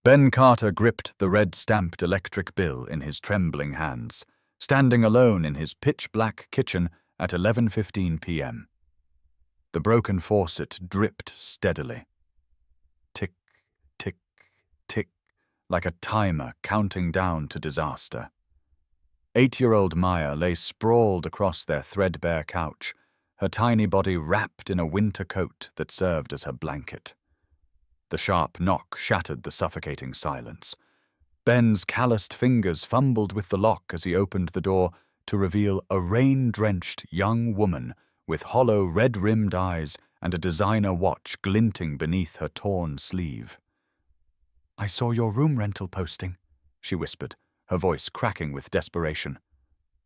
Ben Carter gripped the red-stamped electric bill in his trembling hands, standing alone in his pitch-black kitchen at 11:15 p.m. The broken faucet dripped steadily. Tick, tick, tick, like a timer counting down to disaster. 8-year-old Maya lay sprawled across their threadbare couch, her tiny body wrapped in a winter coat that served as her blanket. The sharp knock shattered the suffocating silence. Ben's calloused fingers fumbled with the lock as he opened the door to reveal a rain-drenched young woman with hollow red-rimmed eyes and a designer watch glinting beneath her torn sleeve. "I saw your room rental posting," she whispered, her voice cracking with desperation.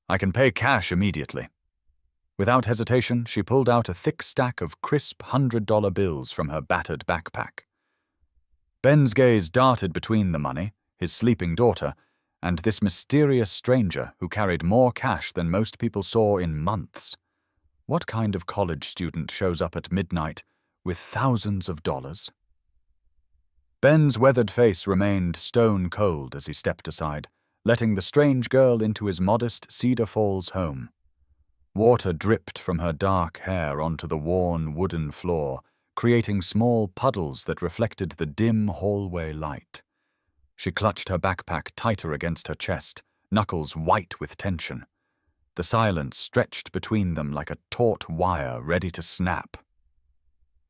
"I can pay cash immediately." Without hesitation, she pulled out a thick stack of crisp $100 bills from her battered backpack. Ben's gaze darted between the money, his sleeping daughter, and this mysterious stranger who carried more cash than most people saw in months. What kind of college student shows up at midnight with thousands of dollars? Ben's weathered face remained stone cold as he stepped aside, letting the strange girl into his modest Cedar Falls home. Water dripped from her dark hair onto the worn wooden floor, creating small puddles that reflected the dim hallway light. She clutched her backpack tighter against her chest, knuckles white with tension. The silence stretched between them like a taut wire ready to snap.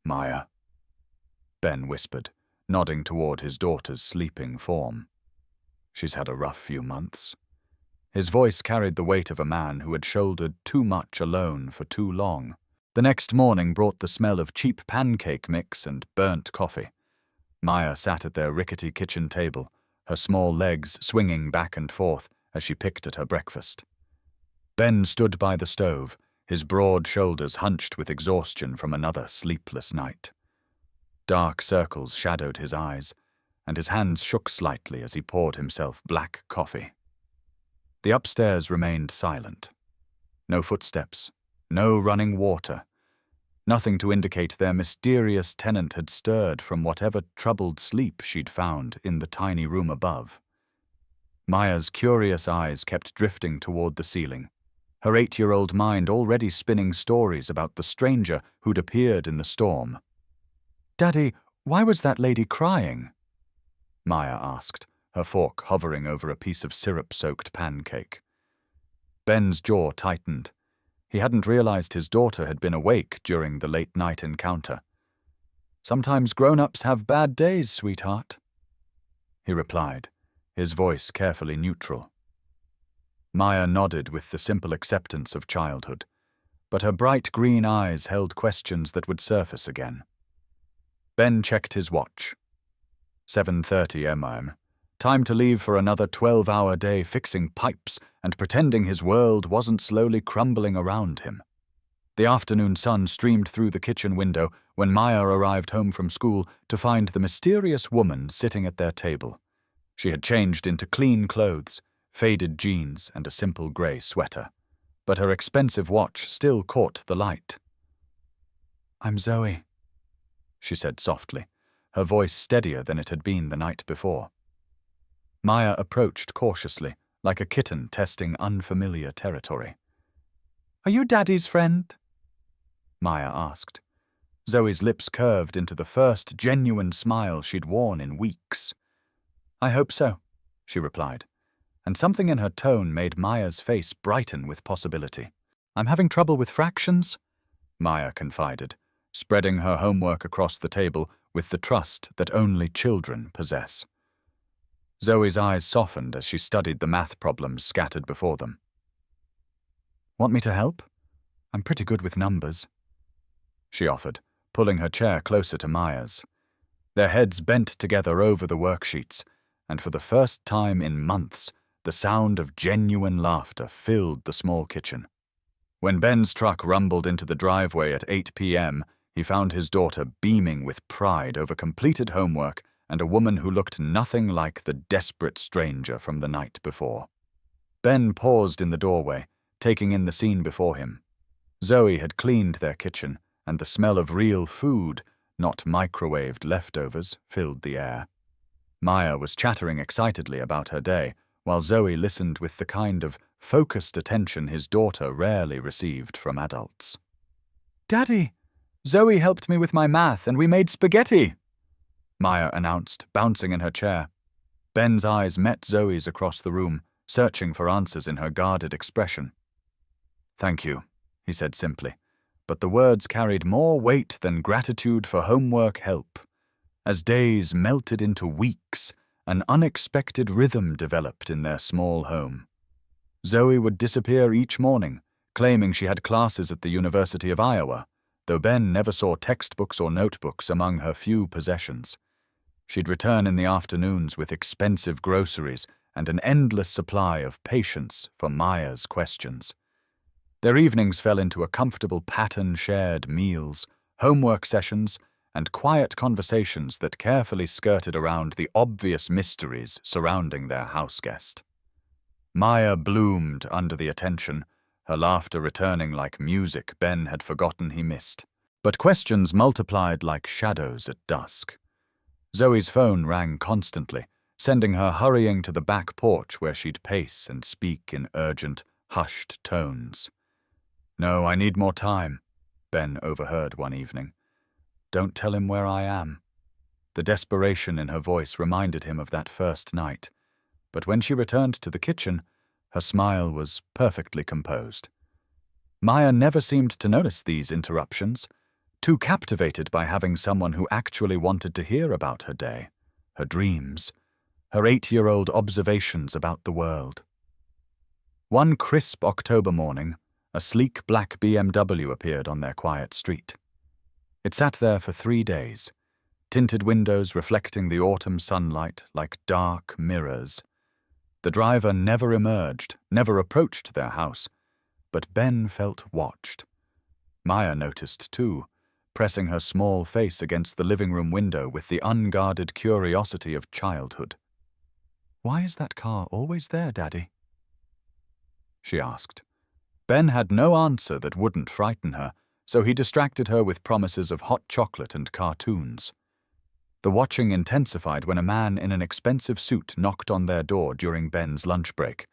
"Maya," Ben whispered, nodding toward his daughter's sleeping form. "She's had a rough few months." His voice carried the weight of a man who had shouldered too much alone for too long. The next morning brought the smell of cheap pancake mix and burnt coffee. Maya sat at their rickety kitchen table, her small legs swinging back and forth as she picked at her breakfast. Ben stood by the stove, his broad shoulders hunched with exhaustion from another sleepless night. Dark circles shadowed his eyes, and his hands shook slightly as he poured himself black coffee. The upstairs remained silent. No footsteps, no running water. Nothing to indicate their mysterious tenant had stirred from whatever troubled sleep she'd found in the tiny room above. Maya's curious eyes kept drifting toward the ceiling, her 8-year-old mind already spinning stories about the stranger who'd appeared in the storm. "Daddy, why was that lady crying?" Maya asked, her fork hovering over a piece of syrup-soaked pancake. Ben's jaw tightened. He hadn't realized his daughter had been awake during the late-night encounter. "Sometimes grown-ups have bad days, sweetheart," he replied, his voice carefully neutral. Maya nodded with the simple acceptance of childhood, but her bright green eyes held questions that would surface again. Ben checked his watch. 7:30 a.m. Time to leave for another 12-hour day fixing pipes and pretending his world wasn't slowly crumbling around him. The afternoon sun streamed through the kitchen window when Maya arrived home from school to find the mysterious woman sitting at their table. She had changed into clean clothes, faded jeans and a simple grey sweater, but her expensive watch still caught the light. "I'm Zoe," she said softly, her voice steadier than it had been the night before. Maya approached cautiously, like a kitten testing unfamiliar territory. "Are you Daddy's friend?" Maya asked. Zoe's lips curved into the first genuine smile she'd worn in weeks. "I hope so," she replied, and something in her tone made Maya's face brighten with possibility. "I'm having trouble with fractions," Maya confided, spreading her homework across the table with the trust that only children possess. Zoe's eyes softened as she studied the math problems scattered before them. "Want me to help? I'm pretty good with numbers," she offered, pulling her chair closer to Maya's. Their heads bent together over the worksheets, and for the first time in months, the sound of genuine laughter filled the small kitchen. When Ben's truck rumbled into the driveway at 8 p.m., he found his daughter beaming with pride over completed homework and a woman who looked nothing like the desperate stranger from the night before. Ben paused in the doorway, taking in the scene before him. Zoe had cleaned their kitchen, and the smell of real food, not microwaved leftovers, filled the air. Maya was chattering excitedly about her day, while Zoe listened with the kind of focused attention his daughter rarely received from adults. "Daddy, Zoe helped me with my math and we made spaghetti," Maya announced, bouncing in her chair. Ben's eyes met Zoe's across the room, searching for answers in her guarded expression. "Thank you," he said simply, but the words carried more weight than gratitude for homework help. As days melted into weeks, an unexpected rhythm developed in their small home. Zoe would disappear each morning, claiming she had classes at the University of Iowa, though Ben never saw textbooks or notebooks among her few possessions. She'd return in the afternoons with expensive groceries and an endless supply of patience for Maya's questions. Their evenings fell into a comfortable pattern-shared meals, homework sessions, and quiet conversations that carefully skirted around the obvious mysteries surrounding their houseguest. Maya bloomed under the attention, her laughter returning like music Ben had forgotten he missed. But questions multiplied like shadows at dusk. Zoe's phone rang constantly, sending her hurrying to the back porch where she'd pace and speak in urgent, hushed tones. "No, I need more time," Ben overheard one evening. "Don't tell him where I am." The desperation in her voice reminded him of that first night, but when she returned to the kitchen, her smile was perfectly composed. Maya never seemed to notice these interruptions, too captivated by having someone who actually wanted to hear about her day, her dreams, her 8-year-old observations about the world. One crisp October morning, a sleek black BMW appeared on their quiet street. It sat there for 3 days, tinted windows reflecting the autumn sunlight like dark mirrors. The driver never emerged, never approached their house, but Ben felt watched. Maya noticed too, pressing her small face against the living room window with the unguarded curiosity of childhood. "Why is that car always there, Daddy?" she asked. Ben had no answer that wouldn't frighten her, so he distracted her with promises of hot chocolate and cartoons. The watching intensified when a man in an expensive suit knocked on their door during Ben's lunch break.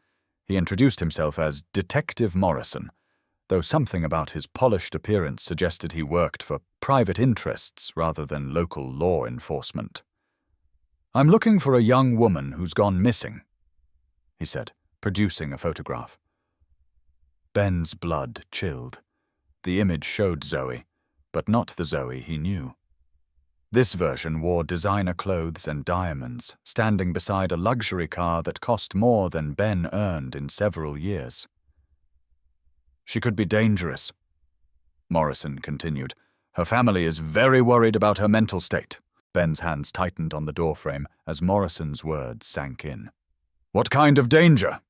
He introduced himself as Detective Morrison, though something about his polished appearance suggested he worked for private interests rather than local law enforcement. "I'm looking for a young woman who's gone missing," he said, producing a photograph. Ben's blood chilled. The image showed Zoe, but not the Zoe he knew. This version wore designer clothes and diamonds, standing beside a luxury car that cost more than Ben earned in several years. "She could be dangerous," Morrison continued. "Her family is very worried about her mental state." Ben's hands tightened on the doorframe as Morrison's words sank in. "What kind of danger?"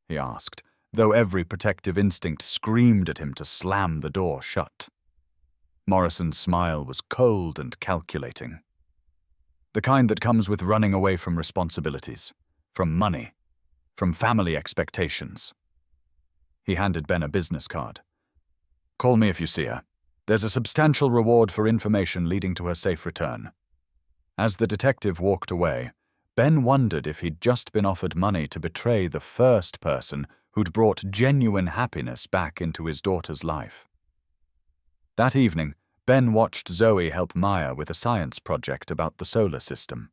he asked, though every protective instinct screamed at him to slam the door shut. Morrison's smile was cold and calculating. "The kind that comes with running away from responsibilities, from money, from family expectations." He handed Ben a business card. "Call me if you see her. There's a substantial reward for information leading to her safe return." As the detective walked away, Ben wondered if he'd just been offered money to betray the first person who'd brought genuine happiness back into his daughter's life. That evening, Ben watched Zoe help Maya with a science project about the solar system.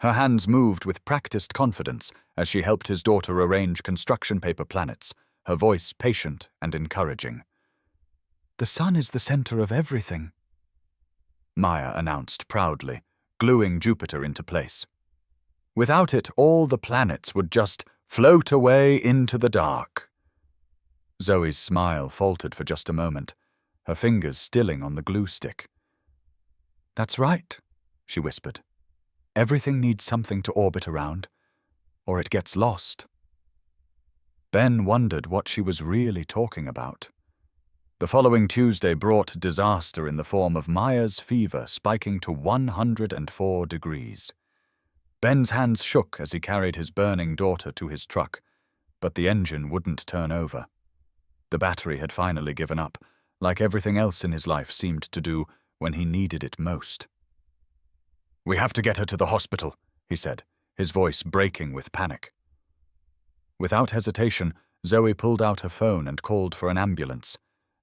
Her hands moved with practiced confidence as she helped his daughter arrange construction paper planets, her voice patient and encouraging. "The sun is the center of everything," Maya announced proudly, gluing Jupiter into place. "Without it, all the planets would just float away into the dark." Zoe's smile faltered for just a moment, her fingers stilling on the glue stick. "That's right," she whispered. "Everything needs something to orbit around, or it gets lost." Ben wondered what she was really talking about. The following Tuesday brought disaster in the form of Maya's fever spiking to 104 degrees. Ben's hands shook as he carried his burning daughter to his truck, but the engine wouldn't turn over. The battery had finally given up, like everything else in his life seemed to do when he needed it most. "We have to get her to the hospital," he said, his voice breaking with panic. Without hesitation, Zoe pulled out her phone and called for an ambulance,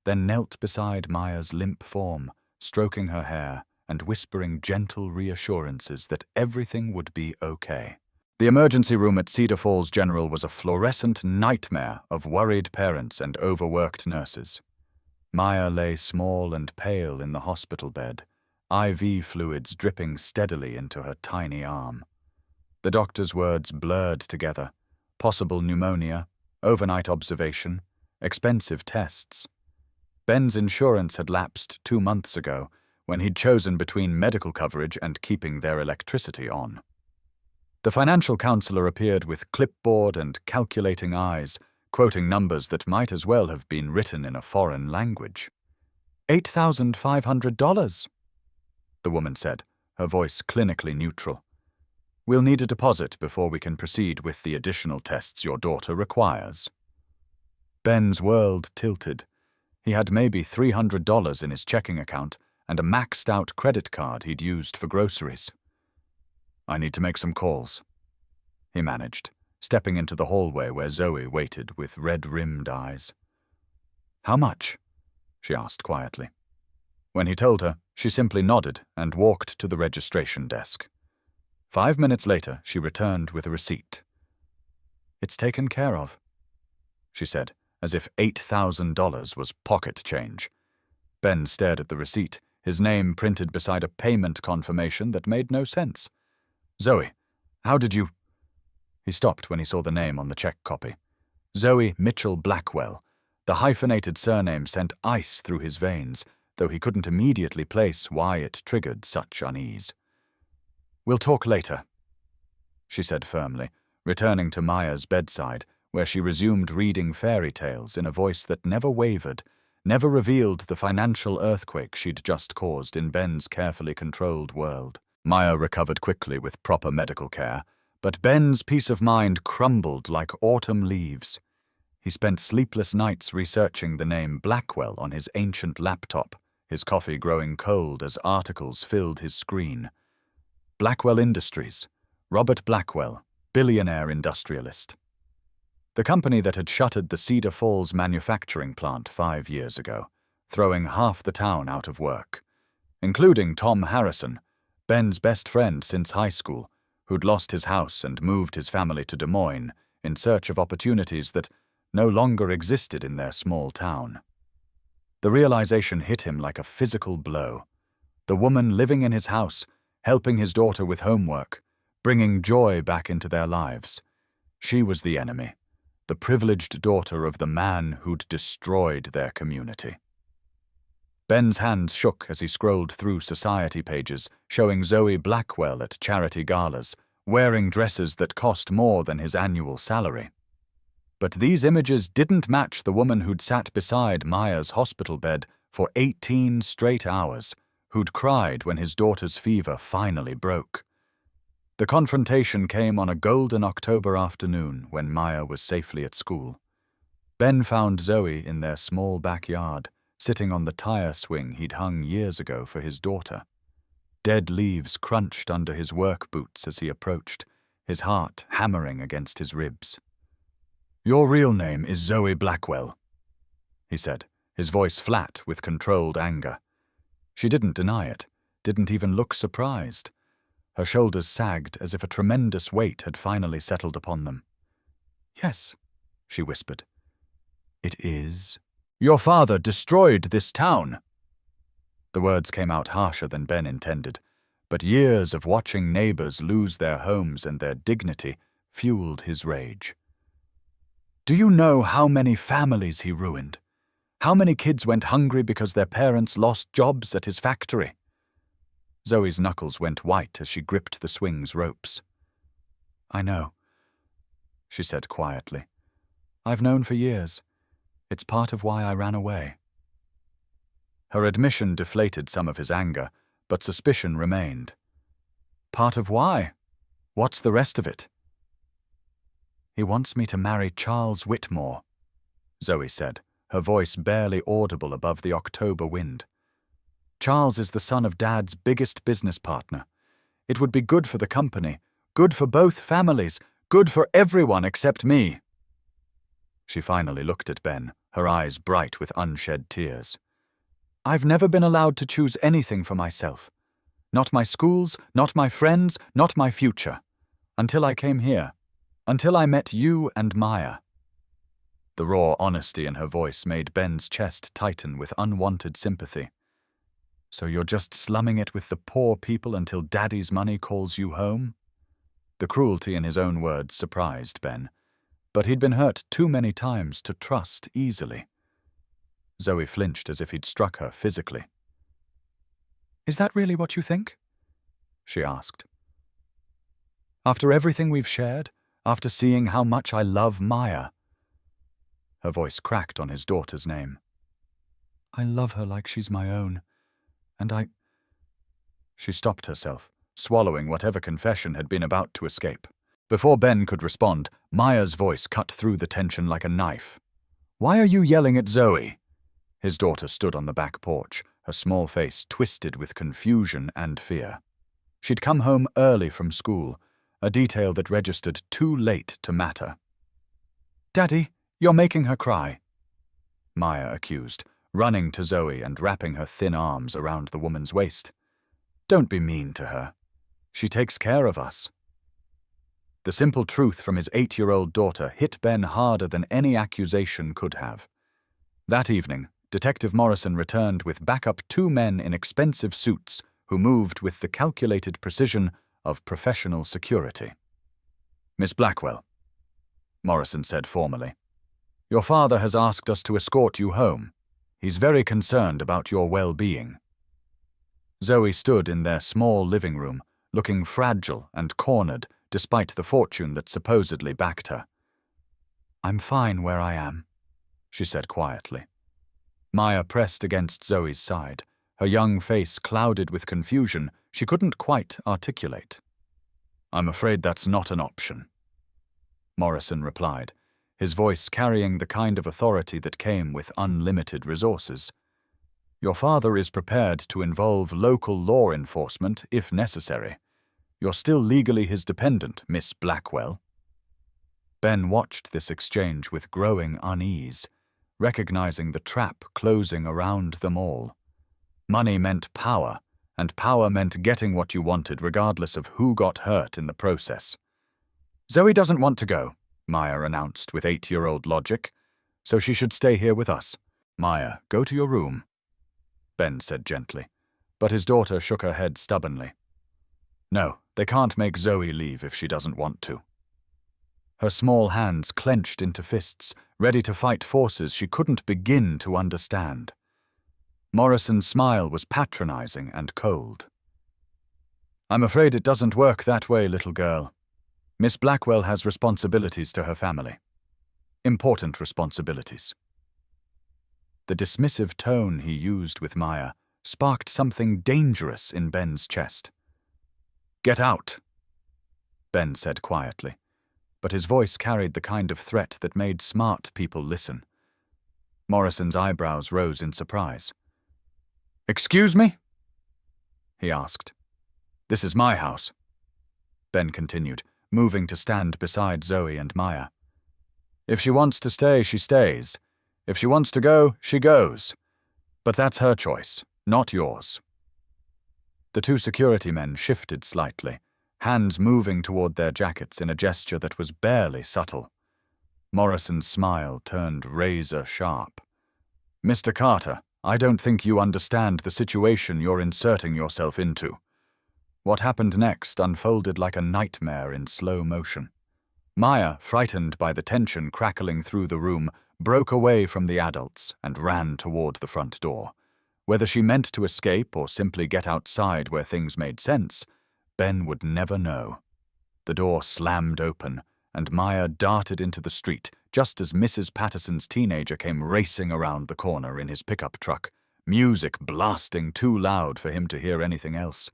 then knelt beside Maya's limp form, stroking her hair and whispering gentle reassurances that everything would be okay. The emergency room at Cedar Falls General was a fluorescent nightmare of worried parents and overworked nurses. Maya lay small and pale in the hospital bed, IV fluids dripping steadily into her tiny arm. The doctor's words blurred together: possible pneumonia, overnight observation, expensive tests. Ben's insurance had lapsed 2 months ago, when he'd chosen between medical coverage and keeping their electricity on. The financial counselor appeared with clipboard and calculating eyes, quoting numbers that might as well have been written in a foreign language. $8,500, the woman said, her voice clinically neutral. We'll need a deposit before we can proceed with the additional tests your daughter requires. Ben's world tilted. He had maybe $300 in his checking account and a maxed-out credit card he'd used for groceries. I need to make some calls, he managed, stepping into the hallway where Zoe waited with red-rimmed eyes. How much? She asked quietly. When he told her, she simply nodded and walked to the registration desk. 5 minutes later, she returned with a receipt. It's taken care of, she said, as if $8,000 was pocket change. Ben stared at the receipt, his name printed beside a payment confirmation that made no sense. Zoe, how did you... He stopped when he saw the name on the check copy. Zoe Mitchell Blackwell. The hyphenated surname sent ice through his veins, though he couldn't immediately place why it triggered such unease. We'll talk later, she said firmly, returning to Maya's bedside, where she resumed reading fairy tales in a voice that never wavered, never revealed the financial earthquake she'd just caused in Ben's carefully controlled world. Maya recovered quickly with proper medical care, but Ben's peace of mind crumbled like autumn leaves. He spent sleepless nights researching the name Blackwell on his ancient laptop, his coffee growing cold as articles filled his screen. Blackwell Industries, Robert Blackwell, billionaire industrialist. The company that had shuttered the Cedar Falls manufacturing plant 5 years ago, throwing half the town out of work, including Tom Harrison, Ben's best friend since high school, who'd lost his house and moved his family to Des Moines in search of opportunities that no longer existed in their small town. The realization hit him like a physical blow. The woman living in his house, helping his daughter with homework, bringing joy back into their lives. She was the enemy, the privileged daughter of the man who'd destroyed their community. Ben's hands shook as he scrolled through society pages showing Zoe Blackwell at charity galas, wearing dresses that cost more than his annual salary. But these images didn't match the woman who'd sat beside Maya's hospital bed for 18 straight hours, who'd cried when his daughter's fever finally broke. The confrontation came on a golden October afternoon when Maya was safely at school. Ben found Zoe in their small backyard, sitting on the tire swing he'd hung years ago for his daughter. Dead leaves crunched under his work boots as he approached, his heart hammering against his ribs. Your real name is Zoe Blackwell, he said, his voice flat with controlled anger. She didn't deny it, didn't even look surprised. Her shoulders sagged as if a tremendous weight had finally settled upon them. Yes, she whispered. It is. Your father destroyed this town. The words came out harsher than Ben intended, but years of watching neighbors lose their homes and their dignity fueled his rage. Do you know how many families he ruined? How many kids went hungry because their parents lost jobs at his factory? Zoe's knuckles went white as she gripped the swing's ropes. I know, she said quietly. I've known for years. It's part of why I ran away. Her admission deflated some of his anger, but suspicion remained. Part of why? What's the rest of it? He wants me to marry Charles Whitmore, Zoe said, her voice barely audible above the October wind. Charles is the son of Dad's biggest business partner. It would be good for the company, Good for both families. Good for everyone except me. She finally looked at Ben, her eyes bright with unshed tears. I've never been allowed to choose anything for myself. Not my schools, not my friends, not my future. Until I came here. Until I met you and Maya. The raw honesty in her voice made Ben's chest tighten with unwanted sympathy. So you're just slumming it with the poor people until Daddy's money calls you home? The cruelty in his own words surprised Ben, but he'd been hurt too many times to trust easily. Zoe flinched as if he'd struck her physically. Is that really what you think? She asked. After everything we've shared, after seeing how much I love Maya. Her voice cracked on his daughter's name. I love her like she's my own, and She stopped herself, swallowing whatever confession had been about to escape. Before Ben could respond, Maya's voice cut through the tension like a knife. Why are you yelling at Zoe? His daughter stood on the back porch, her small face twisted with confusion and fear. She'd come home early from school, a detail that registered too late to matter. Daddy, you're making her cry, Maya accused, running to Zoe and wrapping her thin arms around the woman's waist. Don't be mean to her. She takes care of us. The simple truth from his 8-year-old daughter hit Ben harder than any accusation could have. That evening, Detective Morrison returned with backup 2 men in expensive suits who moved with the calculated precision of professional security. Miss Blackwell, Morrison said formally, your father has asked us to escort you home. He's very concerned about your well-being. Zoe stood in their small living room, looking fragile and cornered despite the fortune that supposedly backed her. I'm fine where I am, she said quietly. Maya pressed against Zoe's side, her young face clouded with confusion she couldn't quite articulate. I'm afraid that's not an option, Morrison replied, his voice carrying the kind of authority that came with unlimited resources. Your father is prepared to involve local law enforcement if necessary. You're still legally his dependent, Miss Blackwell. Ben watched this exchange with growing unease, recognizing the trap closing around them all. Money meant power, and power meant getting what you wanted regardless of who got hurt in the process. Zoe doesn't want to go, Maya announced with 8-year-old logic, so she should stay here with us. Maya, go to your room, Ben said gently, but his daughter shook her head stubbornly. No, they can't make Zoe leave if she doesn't want to. Her small hands clenched into fists, ready to fight forces she couldn't begin to understand. Morrison's smile was patronizing and cold. I'm afraid it doesn't work that way, little girl. Miss Blackwell has responsibilities to her family. Important responsibilities. The dismissive tone he used with Maya sparked something dangerous in Ben's chest. Get out, Ben said quietly, but his voice carried the kind of threat that made smart people listen. Morrison's eyebrows rose in surprise. Excuse me? He asked. This is my house, Ben continued, moving to stand beside Zoe and Maya. If she wants to stay, she stays. If she wants to go, she goes. But that's her choice, not yours. The 2 security men shifted slightly, hands moving toward their jackets in a gesture that was barely subtle. Morrison's smile turned razor-sharp. Mr. Carter, I don't think you understand the situation you're inserting yourself into. What happened next unfolded like a nightmare in slow motion. Maya, frightened by the tension crackling through the room, broke away from the adults and ran toward the front door. Whether she meant to escape or simply get outside where things made sense, Ben would never know. The door slammed open, and Maya darted into the street just as Mrs. Patterson's teenager came racing around the corner in his pickup truck, music blasting too loud for him to hear anything else.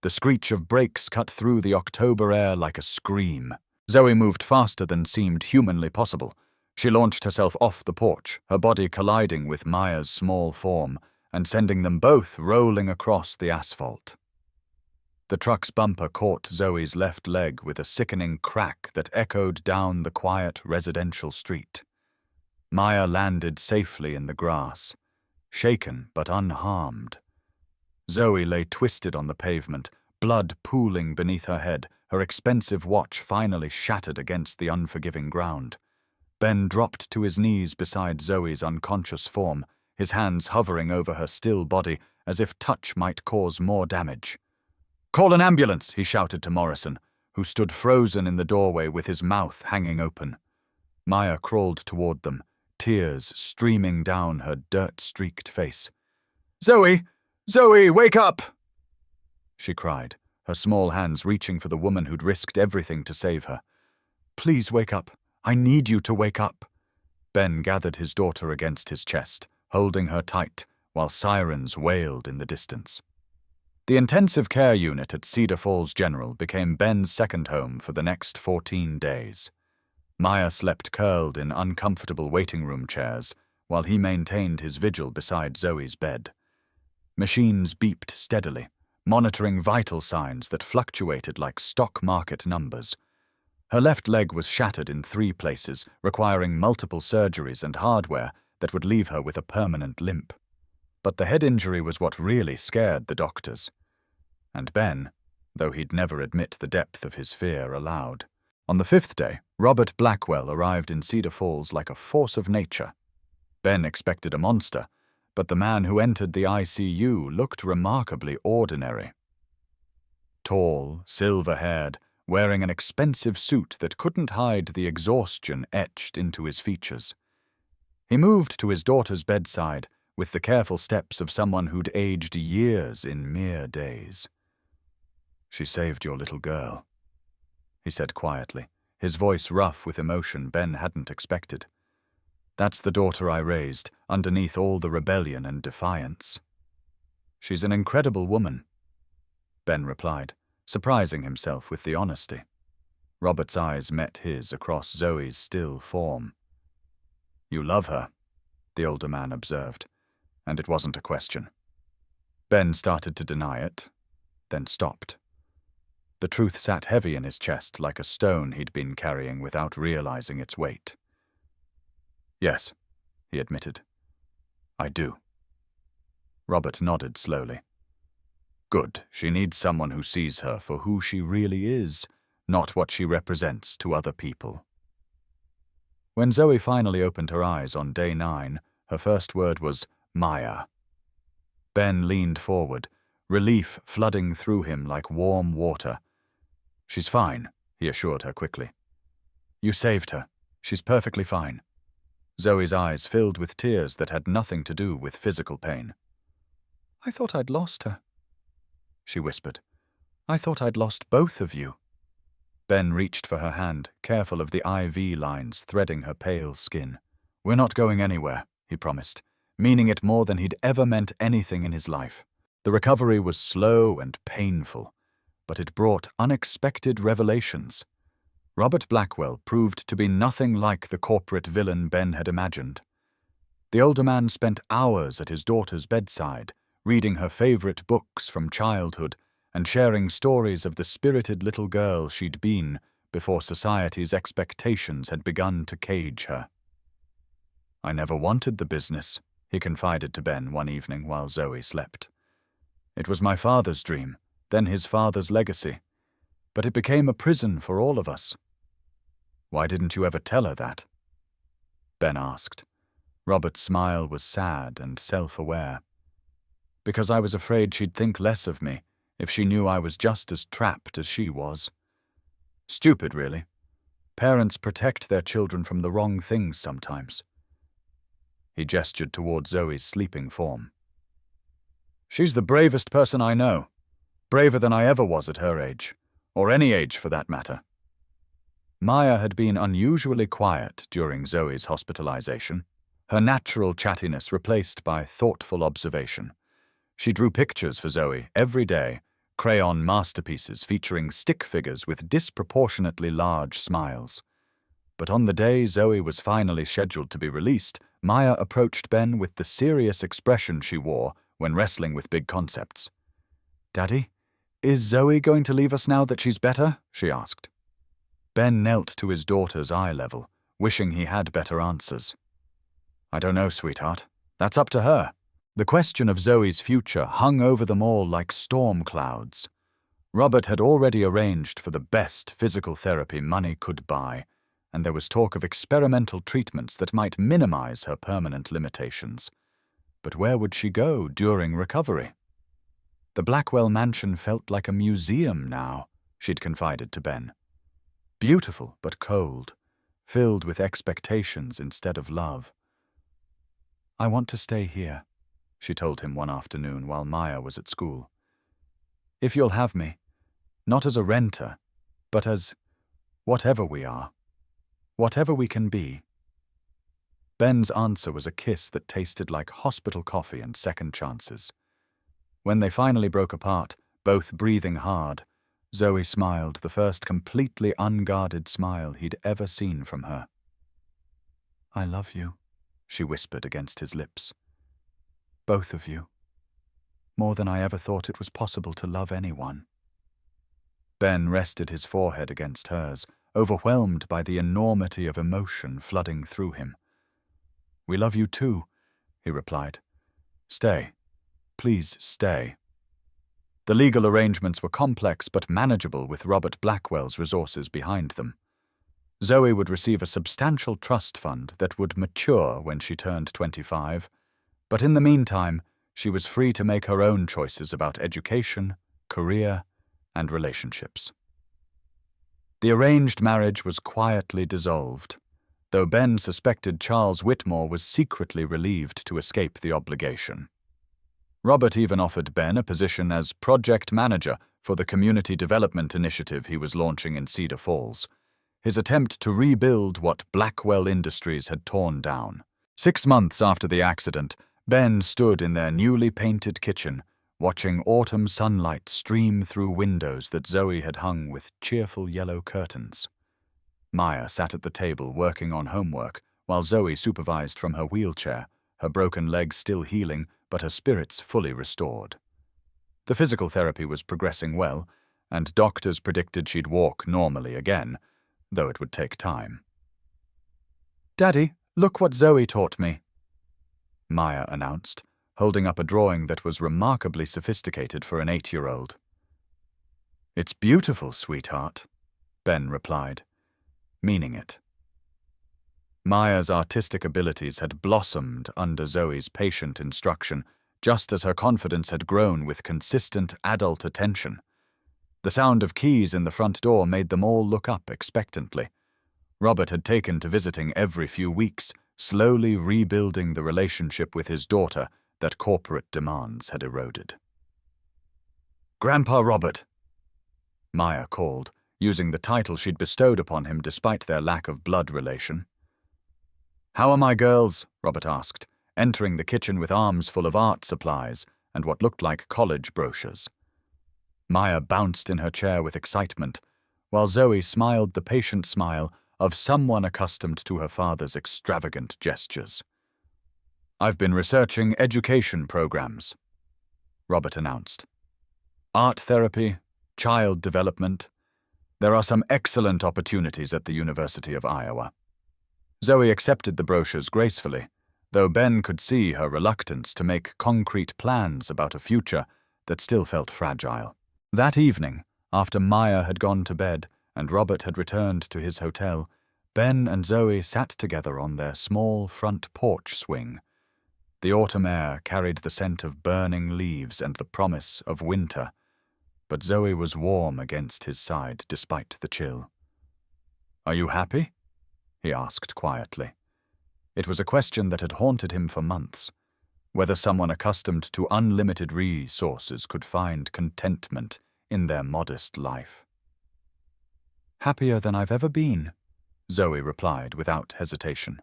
The screech of brakes cut through the October air like a scream. Zoe moved faster than seemed humanly possible. She launched herself off the porch, her body colliding with Maya's small form and sending them both rolling across the asphalt. The truck's bumper caught Zoe's left leg with a sickening crack that echoed down the quiet residential street. Maya landed safely in the grass, shaken but unharmed. Zoe lay twisted on the pavement, blood pooling beneath her head, her expensive watch finally shattered against the unforgiving ground. Ben dropped to his knees beside Zoe's unconscious form, his hands hovering over her still body as if touch might cause more damage. "Call an ambulance," he shouted to Morrison, who stood frozen in the doorway with his mouth hanging open. Maya crawled toward them, tears streaming down her dirt-streaked face. "Zoe! Zoe, wake up!" she cried, her small hands reaching for the woman who'd risked everything to save her. "Please wake up. I need you to wake up." Ben gathered his daughter against his chest, holding her tight, while sirens wailed in the distance. The intensive care unit at Cedar Falls General became Ben's second home for the next 14 days. Maya slept curled in uncomfortable waiting room chairs, while he maintained his vigil beside Zoe's bed. Machines beeped steadily, monitoring vital signs that fluctuated like stock market numbers. Her left leg was shattered in 3 places, requiring multiple surgeries and hardware that would leave her with a permanent limp. But the head injury was what really scared the doctors. And Ben, though he'd never admit the depth of his fear aloud. On the 5th day, Robert Blackwell arrived in Cedar Falls like a force of nature. Ben expected a monster, but the man who entered the ICU looked remarkably ordinary. Tall, silver-haired, wearing an expensive suit that couldn't hide the exhaustion etched into his features. He moved to his daughter's bedside with the careful steps of someone who'd aged years in mere days. "She saved your little girl," he said quietly, his voice rough with emotion Ben hadn't expected. "That's the daughter I raised, underneath all the rebellion and defiance." "She's an incredible woman," Ben replied, surprising himself with the honesty. Robert's eyes met his across Zoe's still form. "You love her," the older man observed, and it wasn't a question. Ben started to deny it, then stopped. The truth sat heavy in his chest like a stone he'd been carrying without realizing its weight. "Yes," he admitted. "I do." Robert nodded slowly. "Good. She needs someone who sees her for who she really is, not what she represents to other people." When Zoe finally opened her eyes on day 9, her first word was, "Maya." Ben leaned forward, relief flooding through him like warm water. "She's fine," he assured her quickly. "You saved her. She's perfectly fine." Zoe's eyes filled with tears that had nothing to do with physical pain. "I thought I'd lost her," she whispered. "I thought I'd lost both of you." Ben reached for her hand, careful of the IV lines threading her pale skin. "We're not going anywhere," he promised, meaning it more than he'd ever meant anything in his life. The recovery was slow and painful, but it brought unexpected revelations. Robert Blackwell proved to be nothing like the corporate villain Ben had imagined. The older man spent hours at his daughter's bedside, reading her favorite books from childhood and sharing stories of the spirited little girl she'd been before society's expectations had begun to cage her. "I never wanted the business," he confided to Ben one evening while Zoe slept. "It was my father's dream, then his father's legacy, but it became a prison for all of us." "Why didn't you ever tell her that?" Ben asked. Robert's smile was sad and self-aware. "Because I was afraid she'd think less of me if she knew I was just as trapped as she was. Stupid, really. Parents protect their children from the wrong things sometimes." He gestured toward Zoe's sleeping form. "She's the bravest person I know. Braver than I ever was at her age, or any age for that matter." Maya had been unusually quiet during Zoe's hospitalization, her natural chattiness replaced by thoughtful observation. She drew pictures for Zoe every day, crayon masterpieces featuring stick figures with disproportionately large smiles. But on the day Zoe was finally scheduled to be released, Maya approached Ben with the serious expression she wore when wrestling with big concepts. "Daddy, Is Zoe going to leave us now that she's better? She asked. Ben knelt to his daughter's eye level, wishing he had better answers. I don't know, sweetheart. That's up to her. The question of Zoe's future hung over them all like storm clouds. Robert had already arranged for the best physical therapy money could buy, and there was talk of experimental treatments that might minimize her permanent limitations. But where would she go during recovery? The Blackwell mansion felt like a museum now, she'd confided to Ben. Beautiful but cold, filled with expectations instead of love. I want to stay here, she told him one afternoon while Maya was at school. If you'll have me, not as a renter, but as whatever we are, whatever we can be. Ben's answer was a kiss that tasted like hospital coffee and second chances. When they finally broke apart, both breathing hard, Zoe smiled, the first completely unguarded smile he'd ever seen from her. I love you, she whispered against his lips. Both of you. More than I ever thought it was possible to love anyone. Ben rested his forehead against hers, overwhelmed by the enormity of emotion flooding through him. We love you too, he replied. Stay. Please stay. The legal arrangements were complex but manageable with Robert Blackwell's resources behind them. Zoe would receive a substantial trust fund that would mature when she turned 25, but in the meantime, she was free to make her own choices about education, career, and relationships. The arranged marriage was quietly dissolved, though Ben suspected Charles Whitmore was secretly relieved to escape the obligation. Robert even offered Ben a position as project manager for the community development initiative he was launching in Cedar Falls, his attempt to rebuild what Blackwell Industries had torn down. 6 months after the accident, Ben stood in their newly painted kitchen, watching autumn sunlight stream through windows that Zoe had hung with cheerful yellow curtains. Maya sat at the table working on homework, while Zoe supervised from her wheelchair, her broken leg still healing, but her spirits fully restored. The physical therapy was progressing well, and doctors predicted she'd walk normally again, though it would take time. Daddy, look what Zoe taught me, Maya announced, holding up a drawing that was remarkably sophisticated for an 8-year-old. It's beautiful, sweetheart, Ben replied, meaning it. Maya's artistic abilities had blossomed under Zoe's patient instruction, just as her confidence had grown with consistent adult attention. The sound of keys in the front door made them all look up expectantly. Robert had taken to visiting every few weeks, slowly rebuilding the relationship with his daughter that corporate demands had eroded. Grandpa Robert, Maya called, using the title she'd bestowed upon him despite their lack of blood relation. How are my girls? Robert asked, entering the kitchen with arms full of art supplies and what looked like college brochures. Maya bounced in her chair with excitement, while Zoe smiled the patient smile of someone accustomed to her father's extravagant gestures. I've been researching education programs, Robert announced. Art therapy, child development. There are some excellent opportunities at the University of Iowa. Zoe accepted the brochures gracefully, though Ben could see her reluctance to make concrete plans about a future that still felt fragile. That evening, after Maya had gone to bed and Robert had returned to his hotel, Ben and Zoe sat together on their small front porch swing. The autumn air carried the scent of burning leaves and the promise of winter, but Zoe was warm against his side despite the chill. Are you happy? He asked quietly. It was a question that had haunted him for months, whether someone accustomed to unlimited resources could find contentment in their modest life. Happier than I've ever been, Zoe replied without hesitation.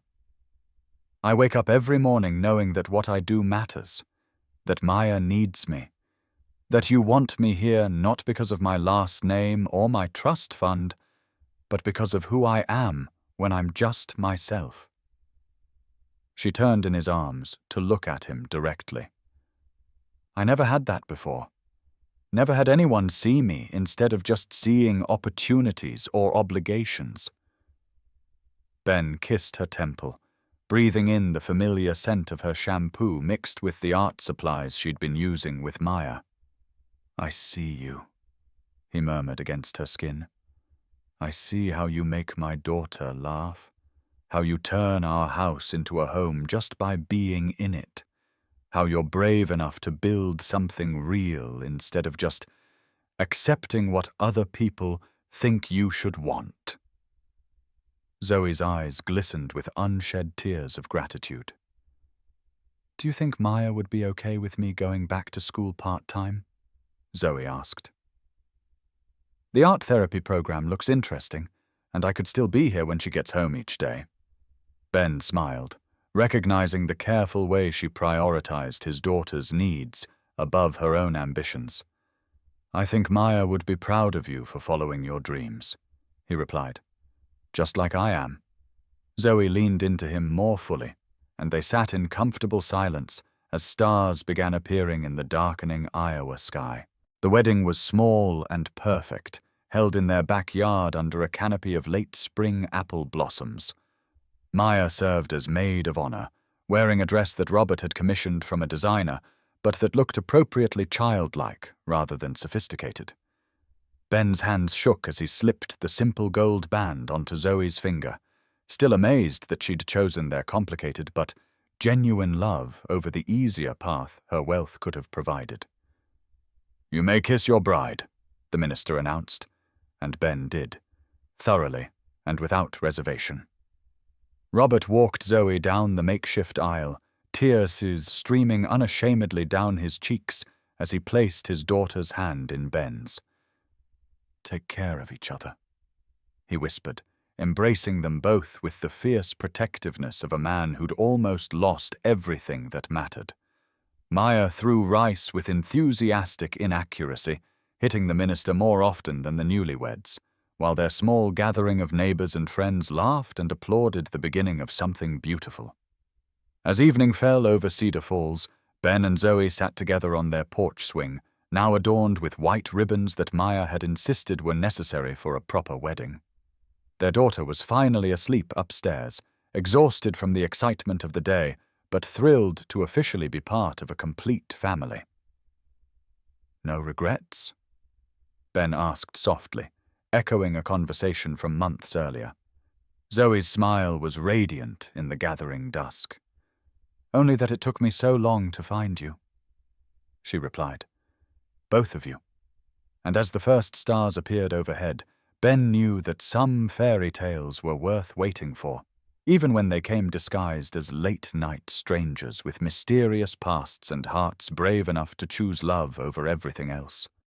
I wake up every morning knowing that what I do matters, that Maya needs me, that you want me here not because of my last name or my trust fund, but because of who I am when I'm just myself. She turned in his arms to look at him directly. I never had that before. Never had anyone see me instead of just seeing opportunities or obligations. Ben kissed her temple, breathing in the familiar scent of her shampoo mixed with the art supplies she'd been using with Maya. "I see you," he murmured against her skin. "I see how you make my daughter laugh, how you turn our house into a home just by being in it, how you're brave enough to build something real instead of just accepting what other people think you should want." Zoe's eyes glistened with unshed tears of gratitude. "Do you think Maya would be okay with me going back to school part-time?" Zoe asked. "The art therapy program looks interesting, and I could still be here when she gets home each day." Ben smiled, recognizing the careful way she prioritized his daughter's needs above her own ambitions. "I think Maya would be proud of you for following your dreams," he replied. "Just like I am." Zoe leaned into him more fully, and they sat in comfortable silence as stars began appearing in the darkening Iowa sky. The wedding was small and perfect, held in their backyard under a canopy of late spring apple blossoms. Maya served as maid of honor, wearing a dress that Robert had commissioned from a designer, but that looked appropriately childlike rather than sophisticated. Ben's hands shook as he slipped the simple gold band onto Zoe's finger, still amazed that she'd chosen their complicated but genuine love over the easier path her wealth could have provided. "You may kiss your bride," the minister announced, and Ben did, thoroughly and without reservation. Robert walked Zoe down the makeshift aisle, tears streaming unashamedly down his cheeks as he placed his daughter's hand in Ben's. "Take care of each other," he whispered, embracing them both with the fierce protectiveness of a man who'd almost lost everything that mattered. Maya threw rice with enthusiastic inaccuracy, hitting the minister more often than the newlyweds, while their small gathering of neighbors and friends laughed and applauded the beginning of something beautiful. As evening fell over Cedar Falls, Ben and Zoe sat together on their porch swing, now adorned with white ribbons that Maya had insisted were necessary for a proper wedding. Their daughter was finally asleep upstairs, exhausted from the excitement of the day, but thrilled to officially be part of a complete family. "No regrets?" Ben asked softly, echoing a conversation from months earlier. Zoe's smile was radiant in the gathering dusk. "Only that it took me so long to find you," she replied. "Both of you." And as the first stars appeared overhead, Ben knew that some fairy tales were worth waiting for, even when they came disguised as late-night strangers with mysterious pasts and hearts brave enough to choose love over everything else.